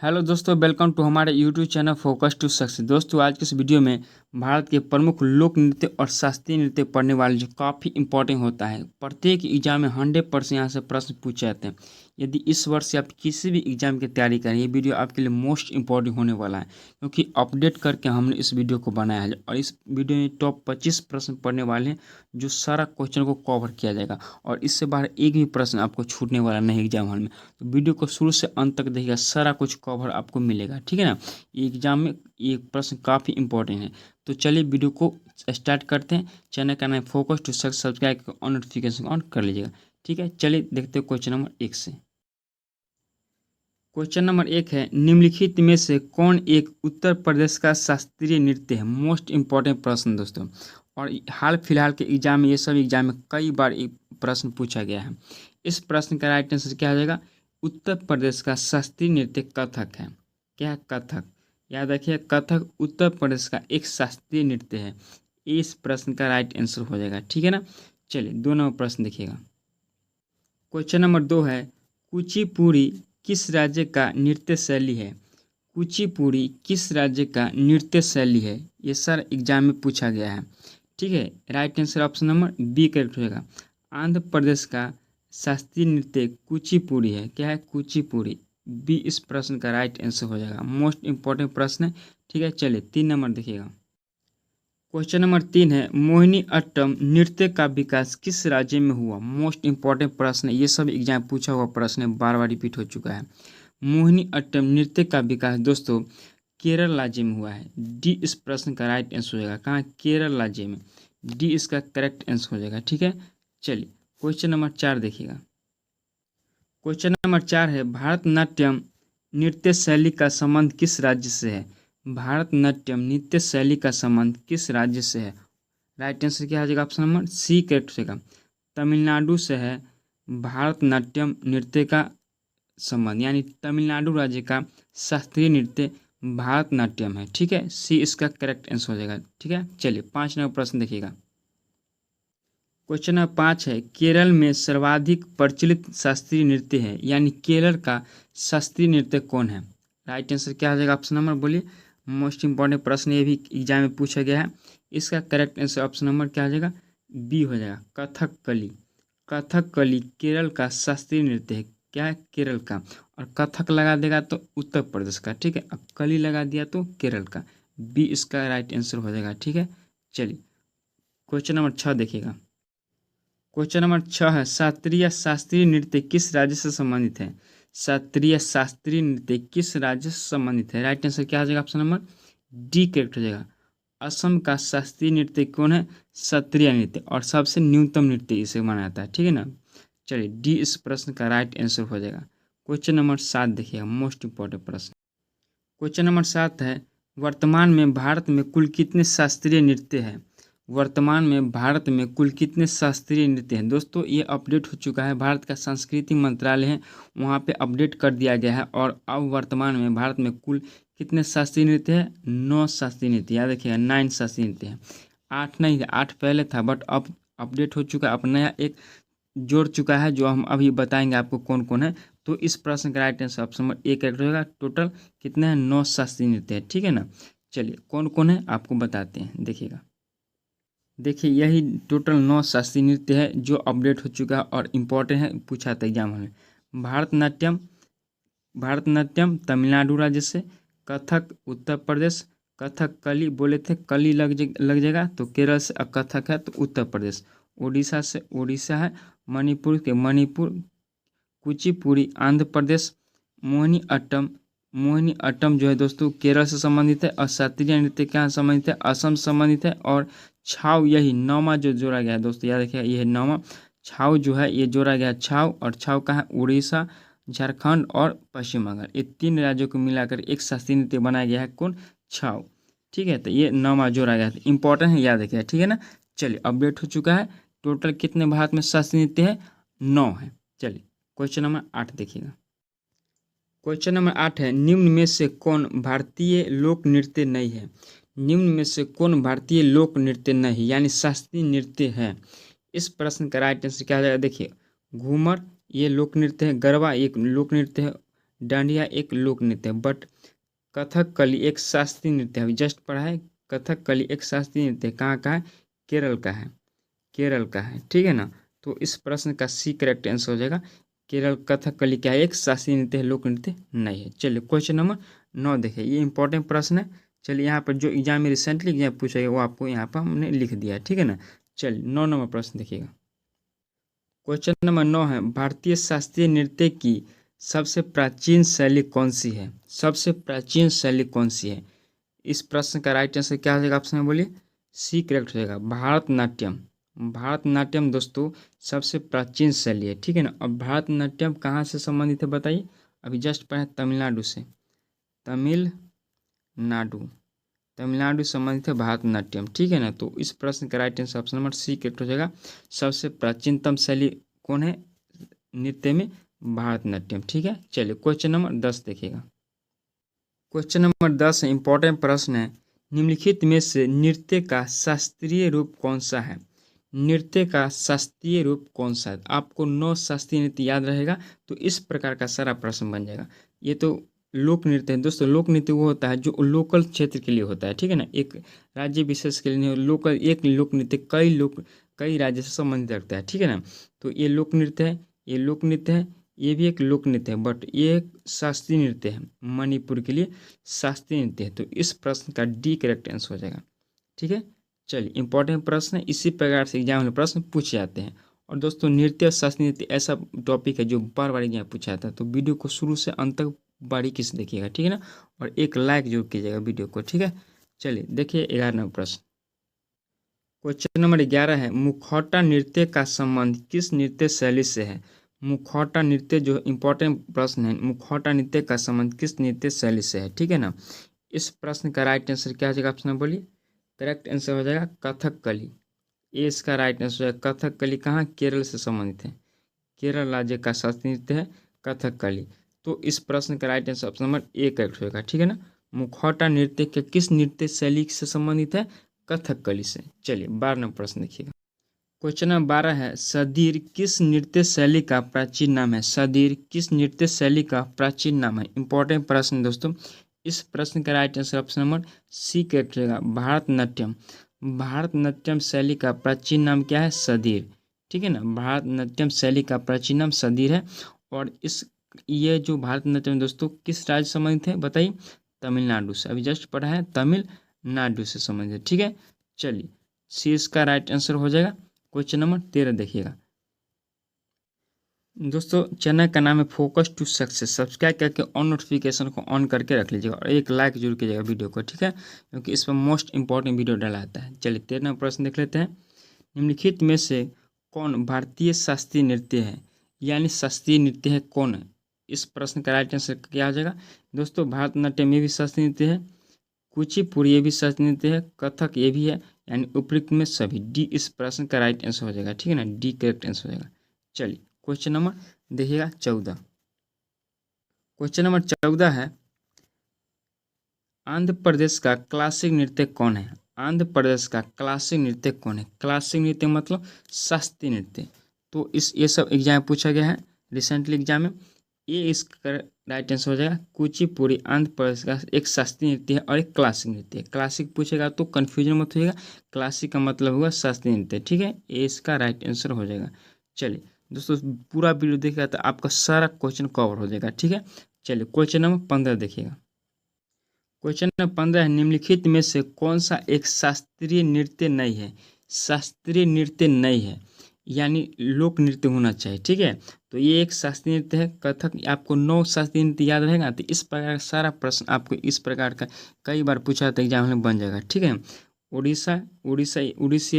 Hello दोस्तों, welcome to हमारे YouTube channel focus to success. दोस्तों, आज के इस वीडियो में भारत के प्रमुख लोक नृत्य और शास्त्रीय नृत्य पढ़ने वाले जो काफ़ी इंपॉर्टेंट होता है। प्रत्येक एग्जाम में 100% यहाँ से प्रश्न पूछे जाते हैं। यदि इस वर्ष से आप किसी भी एग्जाम की तैयारी करें, ये वीडियो आपके लिए मोस्ट इंपॉर्टेंट होने वाला है, क्योंकि अपडेट करके हमने इस वीडियो को बनाया है। और इस वीडियो में टॉप 25 प्रश्न पढ़ने वाले हैं, जो सारा क्वेश्चन को कवर किया जाएगा और इससे बाहर एक भी प्रश्न आपको छूटने वाला नहीं एग्जाम हॉल में। तो वीडियो को शुरू से अंत तक देखिएगा, सारा कुछ कवर आपको मिलेगा, ठीक है ना। ये एग्जाम में ये प्रश्न काफ़ी इंपॉर्टेंट है। तो चलिए वीडियो को स्टार्ट करते हैं। चैनल का नाम फोकस टू सक्सेस, सब्सक्राइब और नोटिफिकेशन ऑन कर लीजिएगा, ठीक है। चलिए देखते हैं क्वेश्चन नंबर 1 से। क्वेश्चन नंबर 1 है, निम्नलिखित में से कौन एक उत्तर प्रदेश का शास्त्रीय नृत्य है। मोस्ट इंपॉर्टेंट प्रश्न दोस्तों, और हाल फिलहाल के एग्जाम में, ये सब एग्जाम में कई बार प्रश्न पूछा गया है। इस प्रश्न का राइट आंसर क्या हो जाएगा? उत्तर प्रदेश का शास्त्रीय नृत्य कथक है। क्या है? कथक। याद रखिए, कथक उत्तर प्रदेश का एक शास्त्रीय नृत्य है। इस प्रश्न का राइट आंसर हो जाएगा, ठीक है ना। चलिए 2 नंबर प्रश्न देखिएगा। क्वेश्चन नंबर 2 है, कुचिपुड़ी किस राज्य का नृत्य शैली है। कुचिपुड़ी किस राज्य का नृत्य शैली है? ये सर एग्जाम में पूछा गया है, ठीक है। Right answer option number B correct होगा। आंध्र प्रदेश का शास्त्रीय नृत्य कुचिपुड़ी है। क्या है? कुचिपुड़ी। बी इस प्रश्न का राइट आंसर हो जाएगा। मोस्ट इंपॉर्टेंट प्रश्न है, ठीक है। चलिए 3 नंबर देखिएगा। क्वेश्चन नंबर 3 है, मोहिनी अट्टम नृत्य का विकास किस राज्य में हुआ। मोस्ट इंपॉर्टेंट प्रश्न है, ये सब एग्जाम पूछा हुआ प्रश्न है, बार बार रिपीट हो चुका है। मोहिनी अट्टम नृत्य का विकास दोस्तों केरल राज्य में हुआ है। डी इस प्रश्न का राइट आंसर हो जाएगा। कहाँ? केरल राज्य में। डी इसका करेक्ट आंसर हो जाएगा, ठीक है। चलिए क्वेश्चन नंबर 4 देखिएगा। क्वेश्चन नंबर 4 है, भारतनाट्यम नृत्य शैली का संबंध किस राज्य से है। भारतनाट्यम नृत्य शैली का संबंध किस राज्य से है? राइट आंसर क्या हो जाएगा? ऑप्शन नंबर सी करेक्ट होगा। तमिलनाडु से है भारतनाट्यम नृत्य का संबंध, यानी तमिलनाडु राज्य का शास्त्रीय नृत्य भारतनाट्यम है, ठीक है। सी इसका करेक्ट आंसर हो जाएगा, ठीक है। चलिए 5 नंबर प्रश्न देखिएगा। क्वेश्चन नंबर 5 है, केरल में सर्वाधिक प्रचलित शास्त्रीय नृत्य है, यानी केरल का शास्त्रीय नृत्य कौन है। राइट आंसर क्या हो जाएगा? ऑप्शन नंबर बोलिए। मोस्ट इंपॉर्टेंट प्रश्न, ये भी एग्जाम में पूछा गया है। इसका करेक्ट आंसर ऑप्शन नंबर क्या हो जाएगा? बी हो जाएगा, कथकली। कथकली केरल का शास्त्रीय नृत्य है। क्या है? केरल का। और कथक लगा देगा तो उत्तर प्रदेश का, ठीक है। अब कली लगा दिया तो केरल का। बी इसका राइट आंसर हो जाएगा, ठीक है। चलिए क्वेश्चन नंबर 6 देखिएगा। क्वेश्चन नंबर 6 है, शास्त्रीय शास्त्रीय नृत्य किस राज्य से संबंधित है। शास्त्रीय शास्त्रीय नृत्य किस राज्य से संबंधित है? राइट आंसर क्या हो जाएगा? ऑप्शन नंबर डी करेक्ट हो जाएगा। असम का शास्त्रीय नृत्य कौन है? शास्त्रीय नृत्य, और सबसे न्यूनतम नृत्य इसे माना जाता है, ठीक है ना। चलिए डी इस प्रश्न का राइट आंसर हो जाएगा। क्वेश्चन नंबर 7 देखिएगा, मोस्ट इंपॉर्टेंट प्रश्न। क्वेश्चन नंबर 7 है, वर्तमान में भारत में कुल कितने शास्त्रीय नृत्य हैं। वर्तमान में भारत में कुल कितने शास्त्रीय नृत्य हैं। दोस्तों, ये अपडेट हो चुका है, भारत का संस्कृति मंत्रालय है, वहाँ पे अपडेट कर दिया गया है। और अब वर्तमान में भारत में कुल कितने शास्त्रीय नृत्य है? 9 शास्त्रीय नृत्य। याद रखिएगा, 9 शास्त्रीय नृत्य है। 8 नहीं है, 8 पहले था, बट अब अपडेट हो चुका है, अब नया एक जोड़ चुका है, जो हम अभी बताएंगे आपको कौन कौन है। तो इस प्रश्न का right answer option number A correct होगा। टोटल कितने हैं? 9 शास्त्रीय नृत्य है, ठीक है ना। चलिए कौन कौन है आपको बताते हैं, देखिएगा। देखिए यही टोटल 9 शास्त्रीय नृत्य है, जो अपडेट हो चुका है और इम्पोर्टेंट है, पूछा था एग्जाम में। भारतनाट्यम, भारतनाट्यम तमिलनाडु राज्य से। कथक उत्तर प्रदेश। कथक कली बोले थे, कली लग जाएगा तो केरल से। कथक है तो उत्तर प्रदेश। उड़ीसा से उड़ीसा है। मणिपुर के मणिपुर। कुचिपुड़ी आंध्र प्रदेश। मोहिनी अट्टम, मोहिनी अट्टम जो है दोस्तों केरल से संबंधित है। और शास्त्रीय नृत्य कहाँ संबंधित है? असम संबंधित है। और छाव, यही 9वां जो जोड़ा गया है दोस्तों, याद रखिएगा, यह 9वां छाव जो है, ये जोड़ा गया है छाव। और छाव कहाँ है? उड़ीसा, झारखंड और पश्चिम बंगाल, ये 3 राज्यों को मिलाकर एक शास्त्रीय नृत्य बनाया गया है। कौन? छाव, ठीक है। तो ये 9वां जोड़ा गया है, इंपॉर्टेंट है, याद रखिएगा, ठीक है ना। चलिए अपडेट हो चुका है। टोटल कितने भारत में शास्त्रीय नृत्य है? 9 है। चलिए क्वेश्चन नंबर 8 देखिएगा। क्वेश्चन नंबर 8 है, निम्न में से कौन भारतीय लोक नृत्य नहीं है। निम्न में से कौन भारतीय लोक नृत्य नहीं, यानी शास्त्रीय नृत्य है। इस प्रश्न का राइट आंसर क्या हो जाएगा? देखिए, घूमर ये लोक नृत्य है। गरबा एक लोक नृत्य है। डांडिया एक लोक नृत्य है, बट कथकली एक शास्त्रीय नृत्य है। अभी जस्ट पढ़ा है, कथकली एक शास्त्रीय नृत्य कहाँ का है? केरल का है, केरल का है, ठीक है ना। तो इस प्रश्न का सी करेक्ट आंसर हो जाएगा। केरल कथकली क्या है? एक शास्त्रीय नृत्य है, लोक नृत्य नहीं है। चलिए क्वेश्चन नंबर 9 देखिए, ये इंपॉर्टेंट प्रश्न है। चलिए यहाँ पर जो एग्जाम में रिसेंटली एग्जाम पूछा गया वो आपको यहाँ पर हमने लिख दिया है, ठीक है ना। चलिए 9 नंबर प्रश्न देखिएगा। क्वेश्चन नंबर 9 है, भारतीय शास्त्रीय नृत्य की सबसे प्राचीन शैली कौन सी है? सबसे प्राचीन शैली कौन सी है? इस प्रश्न का राइट आंसर क्या हो जाएगा? ऑप्शन में बोलिए। सी करेक्ट हो जाएगा, भारतनाट्यम। भारतनाट्यम दोस्तों सबसे प्राचीन शैली है, ठीक है ना। अब भारतनाट्यम कहाँ से संबंधित है बताइए? अभी जस्ट पढ़े तमिलनाडु से, तमिलनाडु, तमिलनाडु संबंधित है भारतनाट्यम, ठीक है ना। तो इस प्रश्न का right answer option number C correct हो जाएगा। सबसे प्राचीनतम शैली कौन है नृत्य में? भारतनाट्यम, ठीक है। चलिए क्वेश्चन नंबर 10 देखिएगा। क्वेश्चन नंबर 10 इंपॉर्टेंट प्रश्न है, निम्नलिखित में से नृत्य का शास्त्रीय रूप कौन सा है? नृत्य का शास्त्रीय रूप कौन सा है? आपको 9 शास्त्रीय नृत्य याद रहेगा तो इस प्रकार का सारा प्रश्न बन जाएगा। ये तो लोक नृत्य है दोस्तों। लोक नृत्य वो होता है जो लोकल क्षेत्र के लिए होता है, ठीक है ना। एक राज्य विशेष के लिए नहीं, लोकल एक लोक नृत्य कई राज्य से संबंधित रखता है, ठीक है ना। तो ये लोक नृत्य है, ये लोक नृत्य है, ये भी एक लोक नृत्य है, बट ये एक शास्त्रीय नृत्य है, मणिपुर के लिए शास्त्रीय नृत्य है। तो इस प्रश्न का डी करेक्ट आंसर हो जाएगा, ठीक है। चलिए इंपॉर्टेंट प्रश्न है, इसी प्रकार से एग्जाम में प्रश्न पूछे जाते हैं। और दोस्तों नृत्य और शास्त्रीय नृत्य ऐसा टॉपिक है जो बार बार एग्जाम पूछा जाता है। तो वीडियो को शुरू से अंत तक बारीकी से देखिएगा, ठीक है ना। और एक लाइक जरूर कीजिएगा वीडियो को, ठीक है। चलिए देखिए 11 नंबर प्रश्न। क्वेश्चन नंबर 11 है, मुखौटा नृत्य का संबंध किस नृत्य शैली से है? मुखौटा नृत्य जो इंपॉर्टेंट प्रश्न है, मुखौटा नृत्य का संबंध किस नृत्य शैली से है, ठीक है ना। इस प्रश्न का राइट आंसर क्या हो जाएगा? ऑप्शन में बोलिए। करेक्ट आंसर हो जाएगा कथकली। ये इसका राइट आंसर है। कथकली कहाँ? केरल से संबंधित है, केरल राज्य का शास्त्रीय नृत्य है कथकली। तो इस प्रश्न का right answer option number A correct होगा, ठीक है ना। मुखौटा नृत्य के किस नृत्य शैली से संबंधित है? कथकली से। चलिए 12 नंबर प्रश्न देखिएगा। क्वेश्चन नंबर 12 है, सदीर किस नृत्य शैली का प्राचीन नाम है? सदीर किस नृत्य शैली का प्राचीन नाम है? इंपॉर्टेंट प्रश्न दोस्तों। इस प्रश्न का right answer option number C correct रहेगा, भारतनाट्यम। भारतनाट्यम शैली का प्राचीन नाम क्या है? सदीर, ठीक है ना। भारतनाट्यम शैली का प्राचीन नाम सदीर है। और ये जो भारतनाट्यम दोस्तों किस राज्य से संबंधित है बताइए? तमिलनाडु से। अभी जस्ट पढ़ा है, तमिलनाडु से संबंधित, ठीक है। चलिए सी इसका राइट आंसर हो जाएगा। क्वेश्चन नंबर 13 देखिएगा। दोस्तों चैनल का नाम है फोकस टू सक्सेस। सब्सक्राइब करके ऑन नोटिफिकेशन को ऑन करके रख लीजिएगा और एक लाइक जरूर कीजिएगा वीडियो को, ठीक है, क्योंकि इस पर मोस्ट इंपॉर्टेंट वीडियो डाला आता है। चलिए 13वां प्रश्न देख लेते हैं। निम्नलिखित में से कौन भारतीय शास्त्रीय नृत्य है? यानी शास्त्रीय नृत्य है कौन है? इस प्रश्न का राइट आंसर क्या आ जाएगा? दोस्तों भारतनाट्यम ये भी शास्त्रीय नृत्य है, कुचिपुड़ी ये भी शास्त्रीय नृत्य है, कथक ये भी है, यानी उपयुक्त में सभी। डी इस प्रश्न का राइट आंसर हो जाएगा, ठीक है ना। डी करेक्ट आंसर हो जाएगा। चलिए क्वेश्चन नंबर देखिएगा 14। क्वेश्चन नंबर 14 है, आंध्र प्रदेश का क्लासिक नृत्य कौन है? आंध्र प्रदेश का क्लासिक नृत्य कौन है? क्लासिक नृत्य मतलब शास्त्रीय नृत्य। तो ये सब एग्जाम पूछा गया है रिसेंटली एग्जाम में। ये इसका राइट आंसर हो जाएगा कुचिपुड़ी। आंध्र प्रदेश का एक शास्त्रीय नृत्य है और एक क्लासिक नृत्य है। क्लासिक पूछेगा तो कन्फ्यूजन मत होइएगा, क्लासिक का मतलब होगा शास्त्रीय नृत्य, ठीक है। ये इसका राइट आंसर हो जाएगा। चलिए दोस्तों पूरा वीडियो देखिएगा तो आपका सारा क्वेश्चन कवर हो जाएगा, ठीक है। चलिए क्वेश्चन नंबर 15 देखिएगा। क्वेश्चन नंबर 15 है, निम्नलिखित में से कौन सा एक शास्त्रीय नृत्य नहीं है? शास्त्रीय नृत्य नहीं है यानी लोक नृत्य होना चाहिए, ठीक है। तो ये एक शास्त्रीय नृत्य है कथक। आपको 9 शास्त्रीय नृत्य याद रहेगा तो इस प्रकार का सारा प्रश्न आपको इस प्रकार का कई बार पूछा तो एग्जाम में बन जाएगा, ठीक है। उड़ीसा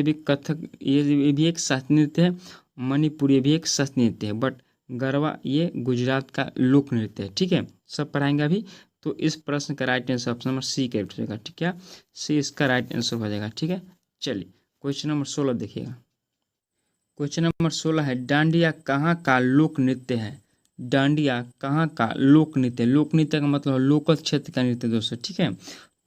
भी कथक ये भी एक शास्त्रीय नृत्य है। मणिपुर ये भी एक शास्त्रीय नृत्य है, बट गरबा ये गुजरात का लोक नृत्य है, ठीक है। सब पढ़ाएंगे अभी। तो इस प्रश्न का right answer option number C correct हो जाएगा, ठीक है। सी इसका राइट आंसर हो जाएगा, ठीक है। चलिए क्वेश्चन नंबर 16 देखिएगा। क्वेश्चन नंबर 16 है, डांडिया कहाँ का लोक नृत्य है? डांडिया कहाँ का लोक नृत्य? लोक नृत्य का मतलब लोकल क्षेत्र का नृत्य दोस्तों, ठीक है।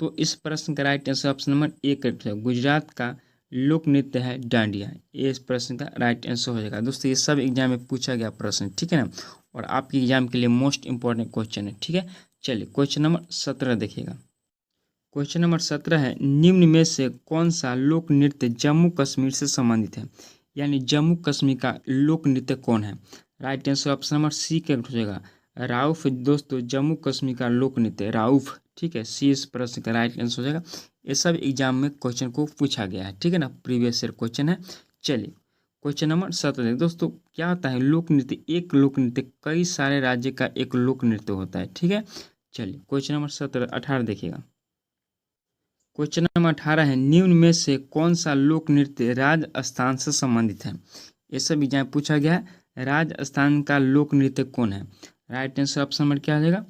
तो इस प्रश्न का right answer option number A correct है, गुजरात का लोक नृत्य है डांडिया। ये इस प्रश्न का राइट आंसर हो जाएगा दोस्तों। ये सब एग्जाम में पूछा गया प्रश्न, ठीक है ना। और आपके एग्जाम के लिए मोस्ट इंपॉर्टेंट क्वेश्चन है। ठीक है, चलिए क्वेश्चन नंबर 17 देखिएगा। क्वेश्चन नंबर 17 है, निम्न में से कौन सा लोक नृत्य जम्मू कश्मीर से संबंधित है? यानी जम्मू कश्मीर का लोक नृत्य कौन है? Right answer option number C correct हो जाएगा, राउफ। दोस्तों जम्मू कश्मीर का लोक नृत्य राउफ। ठीक है, सी इस प्रश्न का राइट आंसर हो जाएगा। ये सब एग्जाम में क्वेश्चन को पूछा गया है। ठीक है ना, प्रीवियस ईयर क्वेश्चन है। चलिए क्वेश्चन नंबर 17 दोस्तों, क्या होता है लोक नृत्य? एक लोक नृत्य कई सारे राज्य का एक लोक नृत्य होता है। ठीक है, चलिए क्वेश्चन नंबर 18 देखिएगा। क्वेश्चन नंबर 18 है, निम्न में से कौन सा लोक नृत्य राजस्थान से संबंधित है? ये सब एग्जाम पूछा गया है। राजस्थान का लोक नृत्य कौन है? राइट आंसर ऑप्शन नंबर क्या हो जाएगा?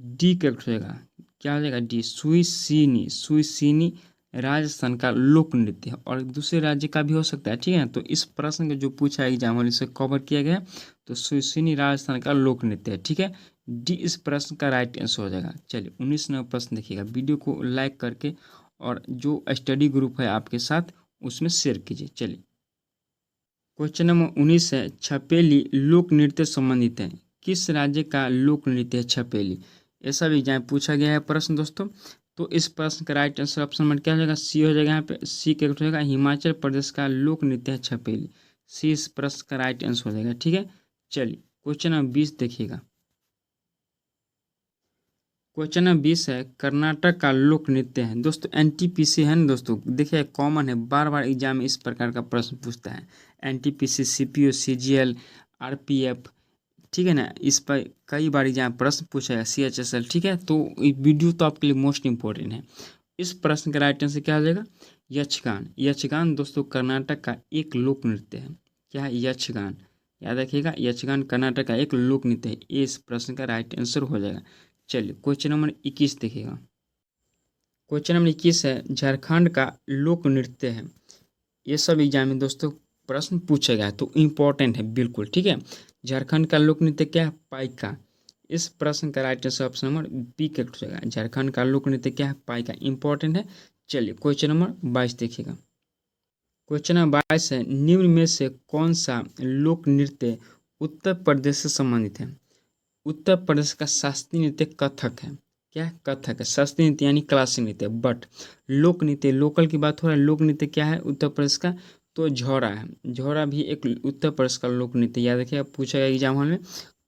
डी करेक्ट हो जाएगा। क्या हो जाएगा? डी, सुइसिनी। सुइसिनी राजस्थान का लोक नृत्य है, और दूसरे राज्य का भी हो सकता है। ठीक है, तो इस प्रश्न का जो पूछा है एग्जाम वाले से कवर किया गया है, तो सुइसिनी राजस्थान का लोक नृत्य है। ठीक है, डी इस प्रश्न का राइट आंसर हो जाएगा। चलिए 19 नंबर प्रश्न देखिएगा। वीडियो को लाइक करके और जो स्टडी ग्रुप है आपके साथ उसमें शेयर कीजिए। चलिए क्वेश्चन नंबर 19 है, छपेली लोक नृत्य संबंधित है? किस राज्य का लोक नृत्य है छपेली? ये सब एग्जाम पूछा गया है प्रश्न दोस्तों। तो इस प्रश्न का राइट आंसर ऑप्शन नंबर क्या हो जाएगा? सी हो जाएगा। यहाँ पे सी करेक्ट हो जाएगा, हिमाचल प्रदेश का लोक नृत्य है छपेली। सी इस प्रश्न का राइट आंसर हो जाएगा। ठीक है, चलिए क्वेश्चन नंबर 20 देखिएगा। क्वेश्चन नंबर 20 है, कर्नाटक का लोक नृत्य है? दोस्तों एनटीपीसी है ना दोस्तों, देखिए कॉमन है, बार बार एग्जाम में इस प्रकार का प्रश्न पूछता है। NTPC, CPO, CGL, RPF. ठीक है ना, इस पर कई बार एग्जाम प्रश्न पूछा है, सीएचएसएल। ठीक है, तो ये वीडियो तो आपके लिए मोस्ट इंपॉर्टेंट है। इस प्रश्न का राइट आंसर क्या हो जाएगा? यक्षगान। यक्षगान दोस्तों कर्नाटक का एक लोक नृत्य है। क्या है? यक्षगान। याद रखिएगा, यक्षगान कर्नाटक का एक लोक नृत्य है। ये इस प्रश्न का राइट आंसर हो जाएगा। चलिए क्वेश्चन नंबर 21 देखिएगा। क्वेश्चन नंबर 21 है, झारखंड का लोक नृत्य है? ये सब एग्जाम में दोस्तों प्रश्न पूछा गया है, तो इम्पोर्टेंट है बिल्कुल। ठीक है, झारखंड का लोक नृत्य क्या है? पाइका। इस प्रश्न का right answer option number B correct हो जाएगा। झारखंड का लोक नृत्य क्या है? पाइका। इंपॉर्टेंट है। चलिए क्वेश्चन नंबर 22 देखिएगा। क्वेश्चन नंबर 22 है, निम्न में से कौन सा लोक नृत्य उत्तर प्रदेश से संबंधित है? उत्तर प्रदेश का शास्त्रीय नृत्य कथक है। क्या? कथक है। शास्त्रीय नृत्य यानी क्लासिक नृत्य। बट लोक नृत्य, लोकल की बात हो रहा है, लोक नृत्य क्या है उत्तर प्रदेश का? तो झौरा है। झौरा भी एक उत्तर प्रदेश का लोक नृत्य। याद रखिए, पूछा गया एग्जाम हॉल में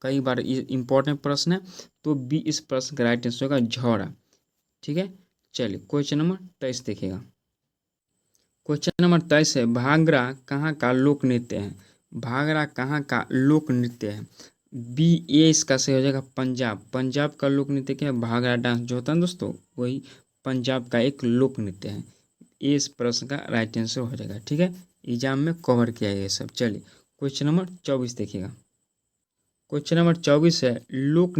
कई बार, इंपॉर्टेंट प्रश्न है। तो बी इस प्रश्न का राइट आंसर होगा, झौरा। ठीक है, चलिए क्वेश्चन नंबर 23 देखिएगा। क्वेश्चन नंबर 23 है, भांगड़ा कहाँ का लोक नृत्य है? भांगड़ा कहाँ का लोक नृत्य है? बी ए इसका सही हो जाएगा, पंजाब। पंजाब का लोक नृत्य क्या है? भांगड़ा डांस जो होता है दोस्तों, वही पंजाब का एक लोक नृत्य है। ये इस प्रश्न का राइट आंसर हो जाएगा। ठीक है, एग्जाम में कवर किया गया सब। चलिए क्वेश्चन नंबर 24 देखिएगा। क्वेश्चन नंबर 24 है, लोक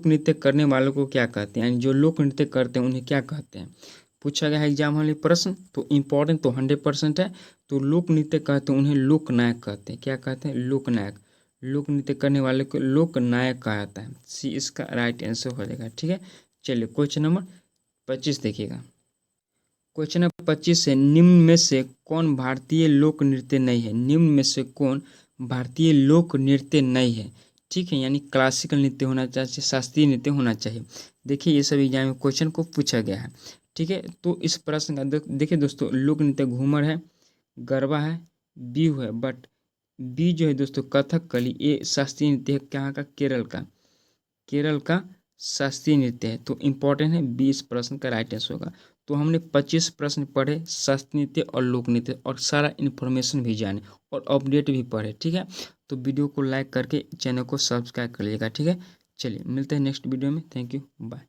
नृत्य करने वालों को क्या कहते हैं? यानी जो लोक नृत्य करते हैं उन्हें क्या कहते हैं? पूछा गया है एग्जाम वाले प्रश्न, तो इम्पोर्टेंट तो 100% है। तो लोक नृत्य कहते हैं उन्हें लोक नायक कहते हैं। क्या कहते हैं? लोक नायक। लोक नृत्य करने वाले को लोक नायक कहा जाता है। सी इसका राइट आंसर हो जाएगा। ठीक है, चलिए क्वेश्चन नंबर 25 देखिएगा। क्वेश्चन नंबर 25 है, निम्न में से कौन भारतीय लोक नृत्य नहीं है? निम्न में से कौन भारतीय लोक नृत्य नहीं है? ठीक है, यानी क्लासिकल नृत्य होना चाहिए, शास्त्रीय नृत्य होना चाहिए। देखिए ये सब एग्जाम में क्वेश्चन को पूछा गया है। ठीक है, तो इस प्रश्न का देखिए दोस्तों, लोक नृत्य घूमर है, गरबा है, बिहू है। बट बी जो है दोस्तों कथकली, ये शास्त्रीय नृत्य है। कहाँ का? केरल का। केरल का शास्त्रीय नृत्य है। तो इम्पोर्टेंट है, 20 प्रश्न का राइट आंसर होगा। तो हमने 25 प्रश्न पढ़े शास्त्रीय नृत्य और लोक नृत्य, और सारा इन्फॉर्मेशन भी जाने और अपडेट भी पढ़े। ठीक है, तो वीडियो को लाइक करके चैनल को सब्सक्राइब कर लीजिएगा। ठीक है, चलिए मिलते हैं नेक्स्ट वीडियो में। Thank you, bye.